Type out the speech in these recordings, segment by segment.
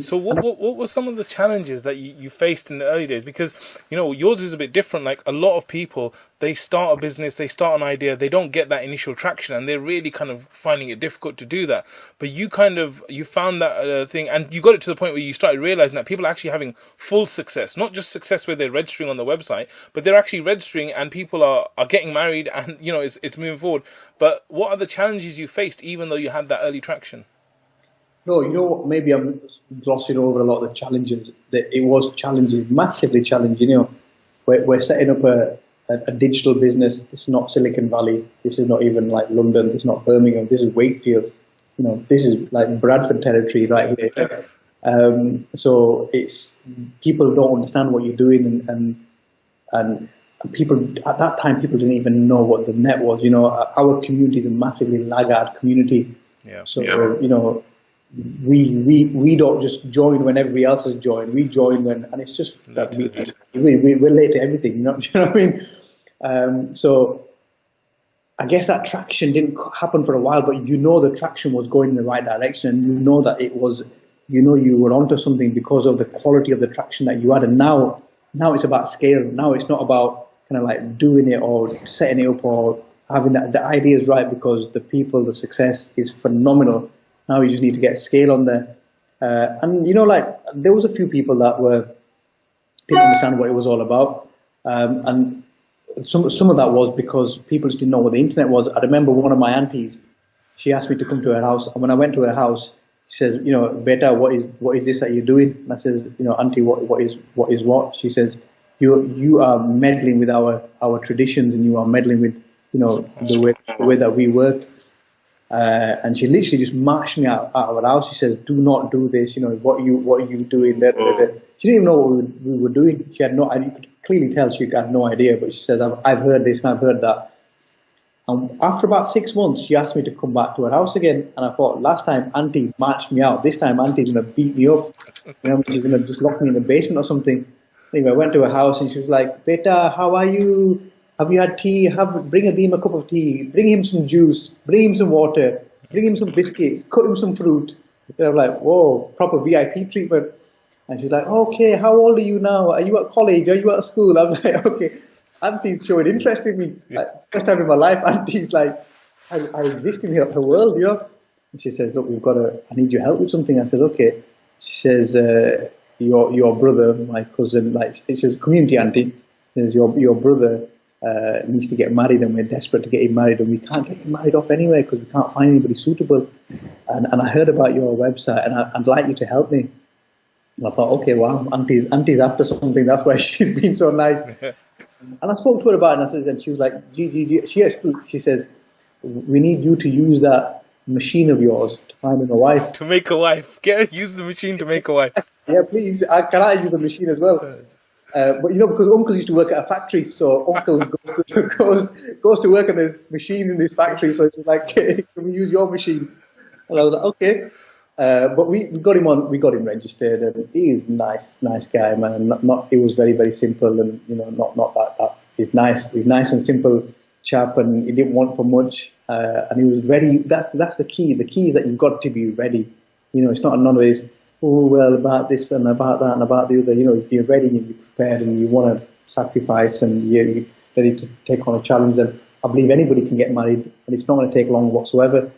So what were some of the challenges that you faced in the early days? Because, yours is a bit different. Like a lot of people, they start a business, they start an idea, they don't get that initial traction, and they're really kind of finding it difficult to do that. But you found that thing, and you got it to the point where you started realizing that people are actually having full success, not just success where they're registering on the website, but they're actually registering and people are getting married, and it's moving forward. But what are the challenges you faced, even though you had that early traction? No, you know what? Maybe I'm glossing over a lot of the challenges. That it was challenging, massively challenging. We're setting up a digital business. This is not Silicon Valley. This is not even like London. This is not Birmingham. This is Wakefield. This is like Bradford territory right here. So it's people don't understand what you're doing, and people at that time people didn't even know what the net was. Our community is a massively laggard community. Yeah. So we don't just join when everybody else has joined. We join when, and it's just that we're late to everything. You know what I mean? So I guess that traction didn't happen for a while, but the traction was going in the right direction, and that it was, you were onto something because of the quality of the traction that you had. And now it's about scale. Now it's not about kind of like doing it or setting it up or having that. The idea is right because the success is phenomenal. Now you just need to get scale on there. And there was a few people that didn't understand what it was all about. And some of that was because people just didn't know what the internet was. I remember one of my aunties, she asked me to come to her house. And when I went to her house, she says, Beta, what is this that you're doing? And I says, auntie, what is what? She says, you are meddling with our traditions, and you are meddling with, the way that we work. And she literally just marched me out of her house. She says, "Do not do this. What are you doing?" She didn't even know what we were doing. She had no idea. You could clearly tell she had no idea. But she says, "I've heard this and I've heard that." And after about 6 months, she asked me to come back to her house again. And I thought, last time Auntie marched me out. This time Auntie's gonna beat me up. She's gonna just lock me in the basement or something. Anyway, I went to her house and she was like, "Beta, how are you? Have you had tea? Bring Adeem a cup of tea. Bring him some juice. Bring him some water. Bring him some biscuits. Cut him some fruit." And I'm like, whoa, proper VIP treatment. And she's like, "Okay, how old are you now? Are you at college? Are you at school?" I'm like, okay. Auntie's showing interest in me. Yeah. First time in my life, Auntie's like, I exist in her world, And she says, "Look, I need your help with something." I said, "Okay." She says, your brother, my cousin, she's a community auntie, says, your brother needs to get married, and we're desperate to get him married, and we can't get him married off anywhere because we can't find anybody suitable. And I heard about your website, and I'd like you to help me." And I thought, okay, wow, auntie's after something. That's why she's been so nice. And I spoke to her about it, and I said, and she was like, she says, "We need you to use that machine of yours to find him a wife." To make a wife. Use the machine to make a wife. Yeah, please. Can I use the machine as well? But because Uncle used to work at a factory, so Uncle goes to work, and there's machines in this factory. So she's like, "Can we use your machine?" And I was like, "Okay." But we got him registered, and he is nice guy, man. It was very, very simple, and not that. He's nice. He's nice and simple chap, and he didn't want for much, and he was ready. That's the key. The key is that you've got to be ready. It's not none of this, "Oh, well, about this and about that and about the other." If you're ready and you're prepared and you want to sacrifice and you're ready to take on a challenge, then I believe anybody can get married, and it's not going to take long whatsoever.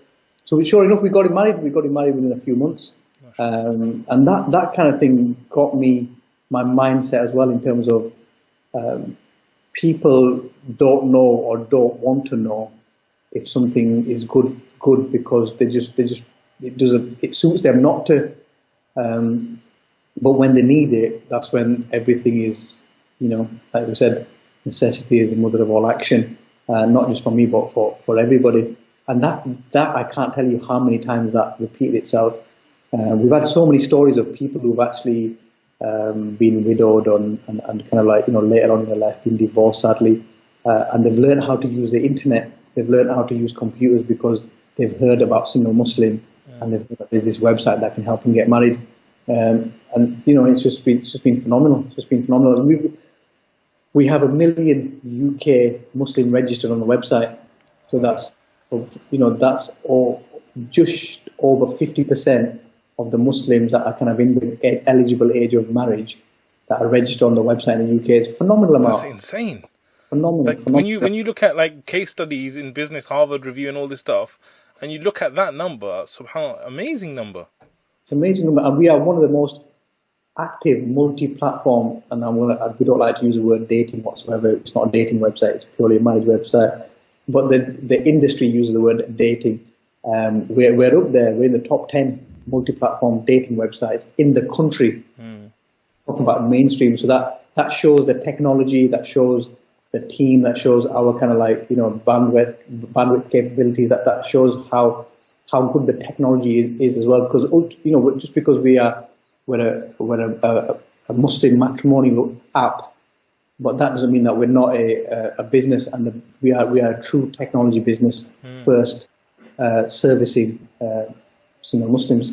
So sure enough, we got him married. We got him married within a few months, and that kind of thing got me my mindset as well in terms of people don't know or don't want to know if something is good because it suits them not to. But when they need it, that's when everything is, like we said, necessity is the mother of all action, not just for me, but for everybody. And that I can't tell you how many times that repeated itself. We've had so many stories of people who've actually been widowed and kind of like, later on in their life been divorced, sadly. And they've learned how to use the internet. They've learned how to use computers because they've heard about Single Muslim, and they've heard that there's this website that can help them get married. And it's just been phenomenal. It's just been phenomenal. We have 1 million UK Muslim registered on the website, so that's all, just over 50% of the Muslims that are kind of in the eligible age of marriage that are registered on the website in the UK is a phenomenal amount. That's insane. Phenomenal. Like when you look at like case studies in business, Harvard Review, and all this stuff, and you look at that number, subhanAllah, amazing number. It's amazing number, and we are one of the most active multi-platform. And we don't like to use the word dating whatsoever. It's not a dating website; it's purely a marriage website. But the industry uses the word dating. We're up there. We're in the top 10 multi-platform dating websites in the country. Talking about mainstream, so that shows the technology, that shows the team, that shows our kind of like bandwidth capabilities. That shows how good the technology is as well. Because just because we're a Muslim matrimonial app, but that doesn't mean that we're not a business, and we are a true technology business first, servicing Muslims.